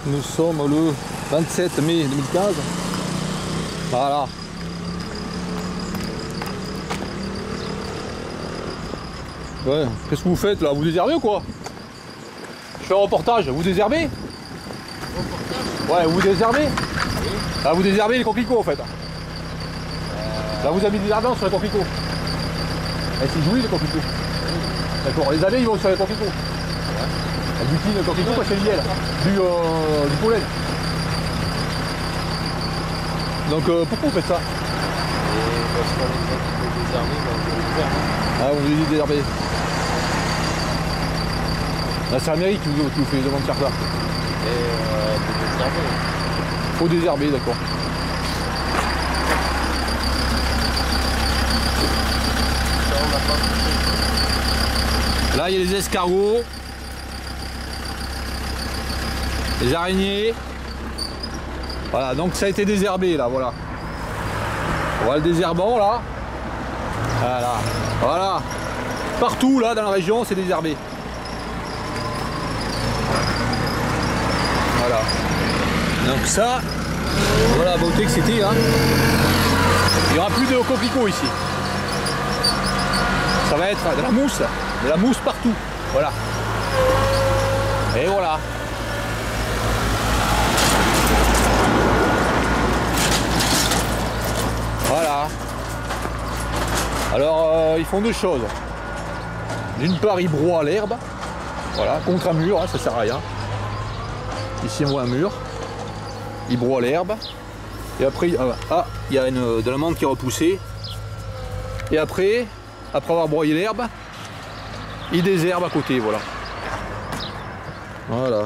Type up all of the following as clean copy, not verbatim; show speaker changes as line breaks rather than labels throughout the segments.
Nous sommes le 27 mai 2015. Voilà. Ouais, qu'est-ce que vous faites là? Vous désherbez ou quoi? Je fais un reportage, vous désherbez? Ouais, vous désherbez? Oui. Là vous désherbez les coquelicots en fait. Là vous avez mis des ardents sur les coquelicots. Et c'est joli les coquelicots. D'accord, les abeilles ils vont sur les coquelicots. Elles butinent le coquelicot parce qu'il y a du miel, du pollen. Donc pourquoi vous faites ça?
Parce qu'on est désherbé, donc on les désherbe.
Ah, vous voulez désherber? Là c'est l'Amérique qui vous fait demander de faire ça.
Et de désherber.
Faut désherber, d'accord.
Ça on n'a pas touché.
Là il y a les escargots. Les araignées. Voilà, donc ça a été désherbé là, voilà. On voit le désherbant là. Voilà. Voilà. Partout là dans la région c'est désherbé. Voilà. Donc ça, voilà la beauté que c'était. Hein. Il n'y aura plus de coquelicots ici. Ça va être de la mousse partout. Voilà. Et voilà. Voilà. Alors ils font deux choses. D'une part ils broient l'herbe. Voilà, contre un mur, hein, ça sert à rien. Ici on voit un mur. Ils broient l'herbe. Et après, il y a de l'amande qui est repoussée. Et après avoir broyé l'herbe, ils désherbent à côté, voilà. Voilà.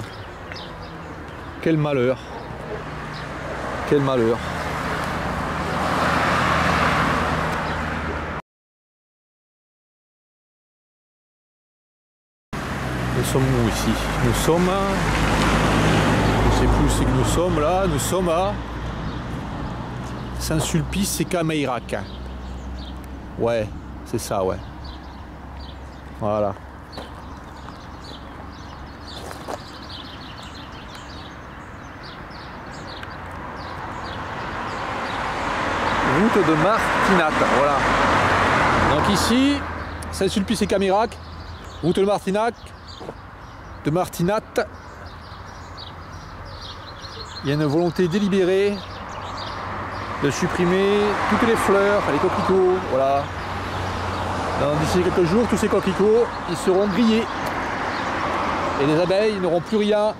Quel malheur. Quel malheur. Nous sommes où ici? Nous sommes... Je ne sais plus où c'est que nous sommes là. Nous sommes à Saint-Sulpice et Cameirac. Ouais, c'est ça, ouais. Voilà. Route de Martinat, voilà. Donc ici, Saint-Sulpice et Cameirac, route de Martinat. Il y a une volonté délibérée de supprimer toutes les fleurs, les coquelicots, voilà. D'ici quelques jours, tous ces coquelicots, ils seront grillés. Et les abeilles n'auront plus rien,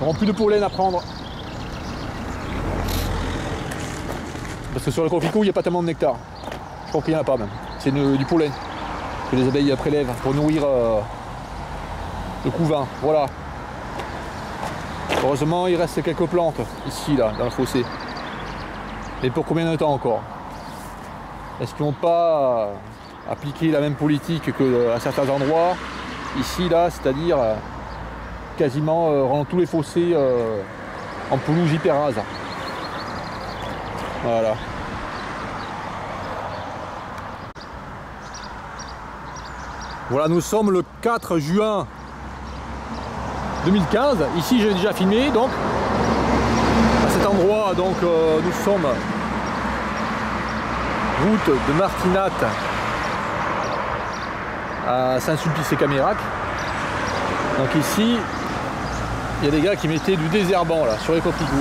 n'auront plus de pollen à prendre. Parce que sur le coquelicot, il n'y a pas tellement de nectar. Je crois qu'il n'y en a pas même. C'est du pollen que les abeilles prélèvent pour nourrir le couvain. Voilà. Heureusement, il reste quelques plantes ici, là, dans le fossé. Mais pour combien de temps encore? Est-ce qu'ils n'ont pas appliqué la même politique qu'à certains endroits? Ici, là, c'est-à-dire quasiment rendre tous les fossés en pelouse hyper rase. Voilà. Voilà, nous sommes le 4 juin 2015. Ici, j'ai déjà filmé, donc à cet endroit, donc nous sommes route de Martinat à Saint-Sulpice et Cameirac. Donc ici, il y a des gars qui mettaient du désherbant là sur les coquelicots.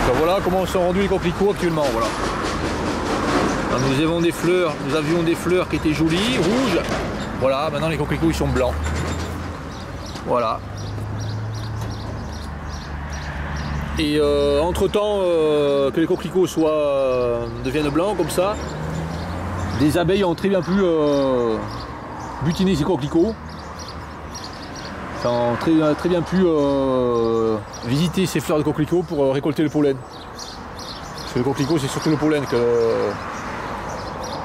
Donc voilà comment sont rendus les coquelicots actuellement. Voilà. Donc, nous avions des fleurs qui étaient jolies, rouges. Voilà, maintenant les coquelicots ils sont blancs. Voilà. Et entre temps que les coquelicots deviennent blancs comme ça, les abeilles ont très bien pu butiner ces coquelicots. Enfin, ont très bien pu visiter ces fleurs de coquelicots pour récolter le pollen. Parce que le coquelicot c'est surtout le pollen que...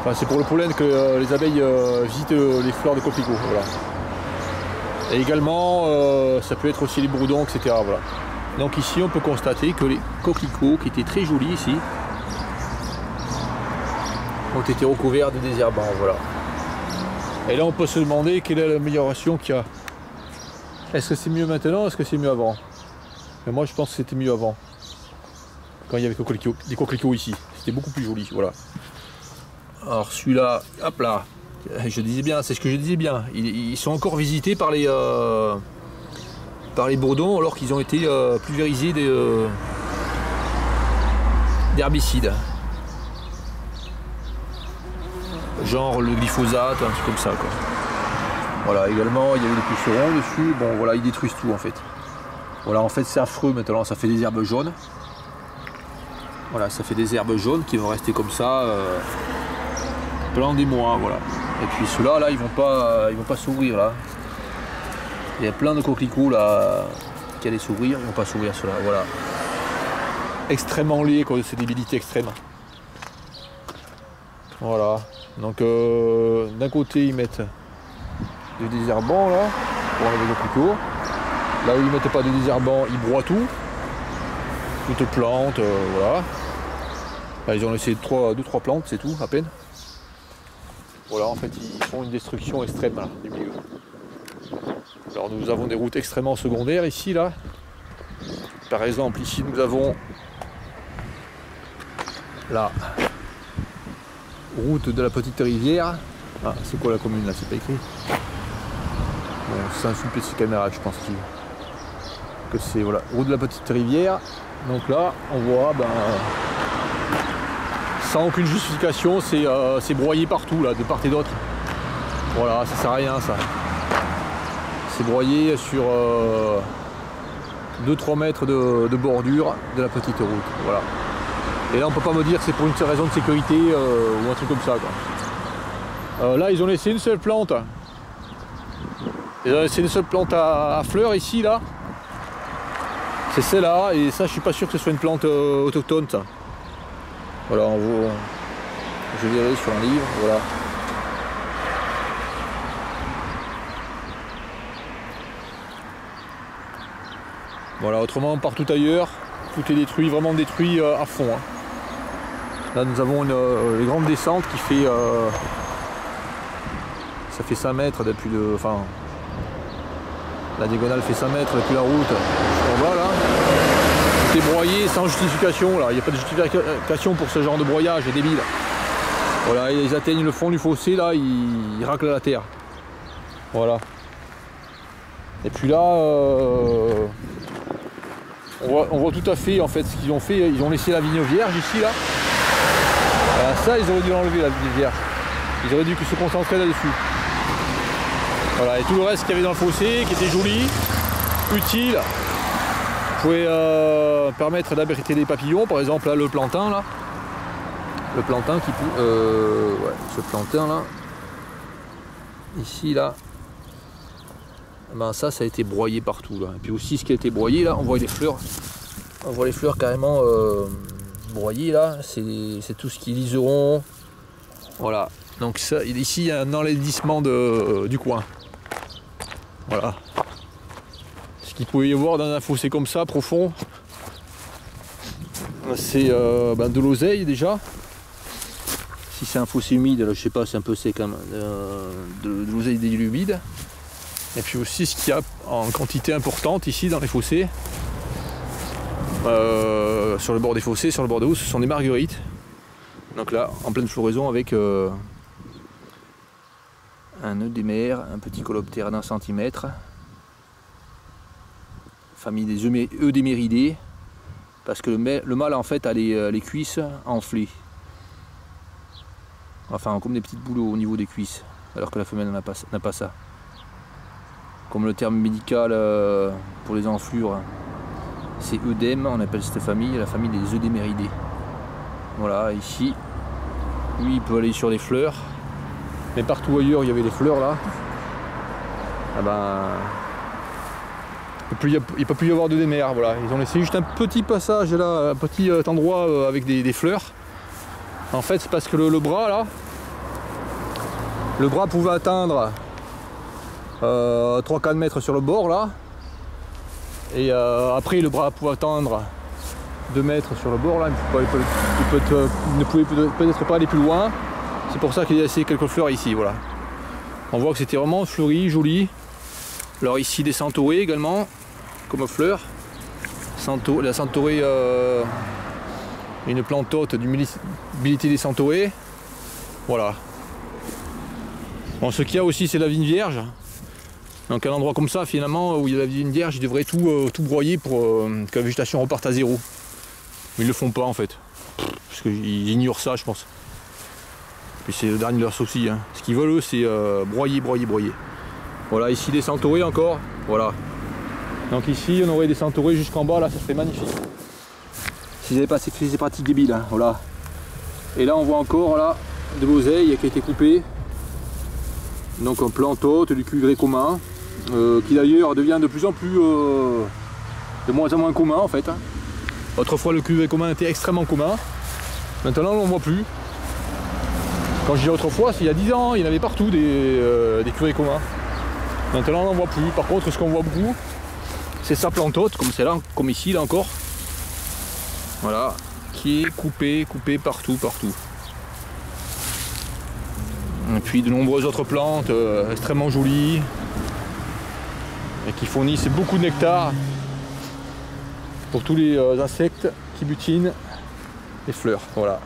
Enfin c'est pour le pollen que les abeilles visitent les fleurs de coquelicots. Voilà. Et également ça peut être aussi les bourdons, etc. Voilà. Donc ici on peut constater que les coquelicots qui étaient très jolis ici ont été recouverts de désherbants. Voilà. Et là on peut se demander quelle est l'amélioration qu'il y a Est-ce que c'est mieux maintenant? Est-ce que c'est mieux avant? Mais moi je pense que c'était mieux avant. Quand il y avait des coquelicots ici. C'était beaucoup plus joli, voilà. Alors celui-là, hop là. Je disais bien, c'est ce que je disais bien. Ils sont encore visités par les bourdons alors qu'ils ont été pulvérisés d'herbicides. Genre le glyphosate, un truc comme ça quoi. Voilà, également il y avait des pucerons dessus. Bon voilà, ils détruisent tout en fait. Voilà, en fait c'est affreux maintenant, ça fait des herbes jaunes. Voilà, ça fait des herbes jaunes qui vont rester comme ça pendant des mois, voilà. Et puis ceux-là, là, ils vont pas s'ouvrir là. Il y a plein de coquelicots là qui allaient s'ouvrir, ils vont pas s'ouvrir ceux-là, voilà. Extrêmement laid, quoi, c'est débilité extrême. Voilà. Donc d'un côté ils mettent du désherbant là pour enlever les coquelicots. Là où ils mettent pas de désherbant, ils broient tout. Toutes plantes, voilà. Là, ils ont laissé 2-3 plantes, c'est tout, à peine. Voilà, en fait, ils font une destruction extrême là, du milieu. Alors, nous avons des routes extrêmement secondaires ici, là. Par exemple, ici, nous avons la route de la petite rivière. Ah, c'est quoi la commune là? C'est pas écrit. Bon, c'est un petit caméra, je pense que c'est voilà, route de la petite rivière. Donc là, on voit, sans aucune justification, c'est broyé partout, là, de part et d'autre. Voilà, ça sert à rien, ça. C'est broyé sur 2-3 mètres de bordure de la petite route. Voilà. Et là, on peut pas me dire que c'est pour une raison de sécurité ou un truc comme ça, quoi. Là, ils ont laissé une seule plante. Ils ont laissé une seule plante à fleurs ici, là. C'est celle-là, et ça je suis pas sûr que ce soit une plante autochtone ça. Voilà, je verrai sur un livre, voilà. Voilà, autrement partout ailleurs, tout est détruit, vraiment détruit à fond. Hein. Là nous avons une grande descente qui fait ça fait 5 mètres depuis le. Enfin, la diagonale fait 5 mètres depuis la route jusqu'en bas là. Tout est broyé sans justification là, il n'y a pas de justification pour ce genre de broyage débile. Voilà, ils atteignent le fond du fossé là, ils raclent la terre. Voilà. Et puis là on voit tout à fait en fait ce qu'ils ont fait, ils ont laissé la vigne vierge ici là. Voilà, ça ils auraient dû l'enlever la vigne vierge. Ils auraient dû se concentrer là-dessus. Voilà, et tout le reste qu'il y avait dans le fossé, qui était joli, utile, pouvait permettre d'abriter des papillons, par exemple là le plantain là. Le plantain qui pousse, ouais, ce plantain là, ici là, ben ça a été broyé partout là. Et puis aussi ce qui a été broyé là, on voit les fleurs carrément broyées là, c'est tout ce qui est liseron. Voilà, donc ça, ici il y a un enlaidissement du coin. Voilà. Ce qu'il pouvait y avoir dans un fossé comme ça, profond, c'est de l'oseille déjà. Si c'est un fossé humide, là, je sais pas, c'est un peu sec quand même, de l'oseille humide. Et puis aussi ce qu'il y a en quantité importante ici dans les fossés, sur le bord des fossés, sur le bord de haut, ce sont des marguerites. Donc là, en pleine floraison avec un eudémère, un petit coloptère d'1 centimètre, famille des eudéméridés, parce que le mâle en fait a les cuisses enflées, enfin comme des petites boules au niveau des cuisses, alors que la femelle n'a pas ça. Comme le terme médical pour les enflures, c'est œdème, on appelle cette famille la famille des eudéméridés. Voilà, ici, lui il peut aller sur des fleurs. Mais partout ailleurs il y avait des fleurs là, ah ben, il ne peut plus y avoir de démers. Voilà. Ils ont laissé juste un petit passage là, un petit endroit avec des fleurs. En fait c'est parce que le bras là, le bras pouvait atteindre 3-4 mètres sur le bord là, et après le bras pouvait atteindre 2 mètres sur le bord là, il ne pouvait peut-être pas aller plus loin. C'est pour ça qu'il y a laissé quelques fleurs ici, voilà. On voit que c'était vraiment fleuri, joli. Alors ici des centaurées également, comme fleurs. La centaurée, une plante haute du Milité des centaurées. Voilà. Bon, ce qu'il y a aussi, c'est la vigne vierge. Donc à un endroit comme ça, finalement, où il y a la vigne vierge, ils devraient tout broyer pour que la végétation reparte à zéro. Mais ils le font pas en fait. Parce qu'ils ignorent ça, je pense. Puis c'est le dernier de leur souci. Hein. Ce qu'ils veulent, eux, c'est broyer. Voilà, ici des centaurées encore. Voilà. Donc ici, on aurait des centaurées jusqu'en bas, là, ça serait magnifique. S'ils n'avaient pas ces pratiques débiles, hein, voilà. Et là, on voit encore là de l'oseille qui a été coupée. Donc un plant hôte du cuivré commun, qui d'ailleurs devient de plus en plus, de moins en moins commun en fait. Hein. Autrefois, le cuivré commun était extrêmement commun. Maintenant, on n'en voit plus. Quand je dis autrefois, c'est il y a 10 ans, il y en avait partout des cuivrés communs. Maintenant, on n'en voit plus. Par contre, ce qu'on voit beaucoup, c'est sa plante haute, comme celle-là, comme ici, là encore. Voilà, qui est coupée partout. Et puis de nombreuses autres plantes extrêmement jolies et qui fournissent beaucoup de nectar pour tous les insectes qui butinent les fleurs. Voilà.